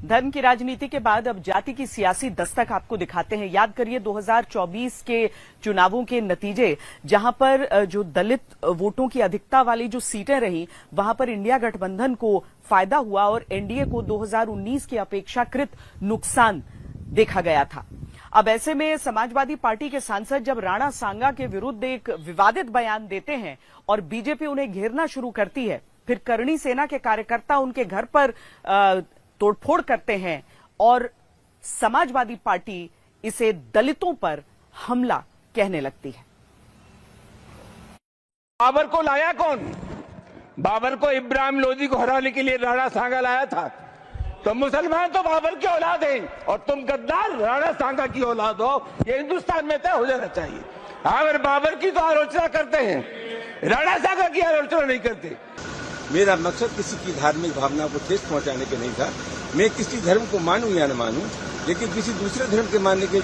धर्म की राजनीति के बाद अब जाति की सियासी दस्तक आपको दिखाते हैं। याद करिए 2024 के चुनावों के नतीजे, जहां पर जो दलित वोटों की अधिकता वाली जो सीटें रही, वहां पर इंडिया गठबंधन को फायदा हुआ और एनडीए को 2019 की अपेक्षाकृत नुकसान देखा गया था। अब ऐसे में समाजवादी पार्टी के सांसद जब राणा सांगा के विरुद्ध एक विवादित बयान देते हैं और बीजेपी उन्हें घेरना शुरू करती है, फिर करणी सेना के कार्यकर्ता उनके घर पर तोड़फोड़ करते हैं और समाजवादी पार्टी इसे दलितों पर हमला कहने लगती है। बाबर को लाया कौन? बाबर को इब्राहिम लोदी को हराने के लिए राणा सांगा लाया था। तो मुसलमान तो बाबर की औलाद हैं और तुम गद्दार राणा सांगा की औलाद हो, ये हिंदुस्तान में तय हो जाना चाहिए। अगर बाबर की तो आलोचना करते हैं, राणा सांगा की आलोचना नहीं करते। मेरा मकसद किसी की धार्मिक भावना को ठेस पहुंचाने का नहीं था। मैं किसी धर्म को मानूं या न मानूं, लेकिन किसी दूसरे धर्म के मानने के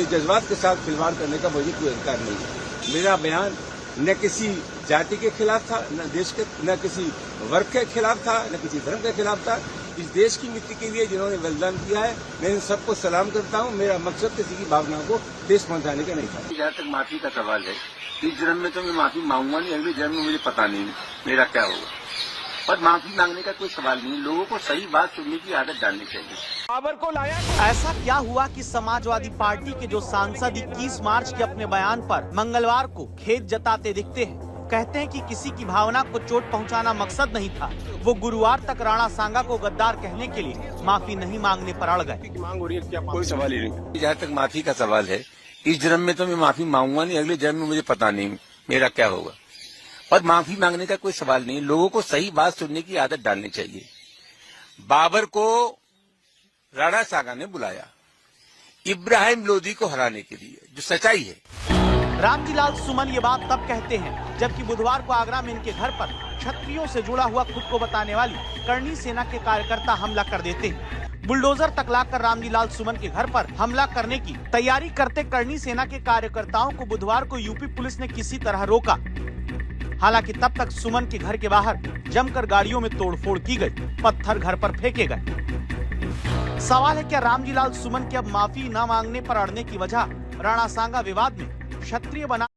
जज्बात के साथ खिलवाड़ करने का मुझे कोई अधिकार नहीं है। मेरा बयान न किसी जाति के खिलाफ था, न देश के, न किसी वर्ग के खिलाफ था, न किसी धर्म के खिलाफ था। इस देश की मिट्टी के लिए जिन्होंने बलिदान किया है, मैं इन सबको सलाम करता हूं। मेरा मकसद किसी की भावना को ठेस पहुंचाने का नहीं था। जहाँ तक माफी का सवाल है, इस जन्म में तो मैं माफी मांगूंगा नहीं, अगले जन्म में मुझे पता नहीं मेरा क्या होगा। पर माफी मांगने का कोई सवाल नहीं, लोगों को सही बात सुनने की आदत डालनी चाहिए। बाबर को लाया। ऐसा क्या हुआ कि समाजवादी पार्टी के जो सांसद 21 मार्च के अपने बयान पर मंगलवार को खेद जताते दिखते हैं, कहते हैं कि किसी की भावना को चोट पहुंचाना मकसद नहीं था, वो गुरुवार तक राणा सांगा को गद्दार कहने के लिए माफी नहीं मांगने पर अड़ गए। कोई सवाल ही नहीं। जहाँ तक माफी का सवाल है, इस जन्म में तो मैं माफी मांगूंगा नहीं, अगले जन्म में मुझे पता नहीं मेरा क्या होगा। और माफी मांगने का कोई सवाल नहीं, लोगों को सही बात सुनने की आदत डालनी चाहिए। बाबर को राणा सांगा ने बुलाया इब्राहिम लोदी को हराने के लिए, जो सच्चाई है। रामजी लाल सुमन ये बात तब कहते हैं जबकि बुधवार को आगरा में इनके घर पर क्षत्रियों से जुड़ा हुआ खुद को बताने वाली करणी सेना के कार्यकर्ता हमला कर देते हैं। बुलडोजर तक लाकर रामजी लाल सुमन के घर पर हमला करने की तैयारी करते करणी सेना के कार्यकर्ताओं को बुधवार को यूपी पुलिस ने किसी तरह रोका। हालांकि तब तक सुमन के घर के बाहर जमकर गाड़ियों में तोड़फोड़ की गई, पत्थर घर पर फेंके गए। सवाल है क्या रामजी लाल सुमन के अब माफी न मांगने पर अड़ने की वजह राणा सांगा विवाद में क्षत्रिय बना